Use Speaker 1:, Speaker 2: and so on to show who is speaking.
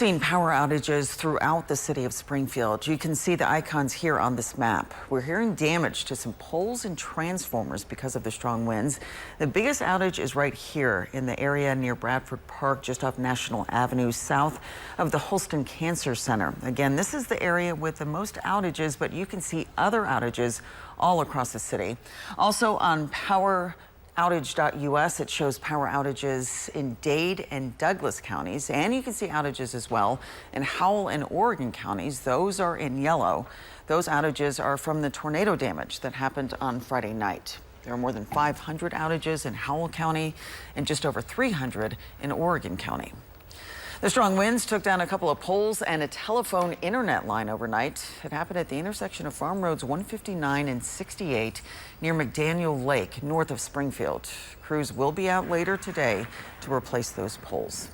Speaker 1: Seen power outages throughout the city of Springfield. You can see the icons here on this map. We're hearing damage to some poles and transformers because of the strong winds. The biggest outage is right here in the area near Bradford Park, just off National Avenue, south of the Holston Cancer Center. Again, this is the area with the most outages, but you can see other outages all across the city. Also on outage.us, it shows power outages in Dade and Douglas counties, and you can see outages as well in Howell and Oregon counties. Those are in yellow. Those outages are from the tornado damage that happened on Friday night. There are more than 500 outages in Howell County and just over 300 in Oregon County. The strong winds took down a couple of poles and a telephone internet line overnight. It happened at the intersection of Farm Roads 159 and 68 near McDaniel Lake, north of Springfield. Crews will be out later today to replace those poles.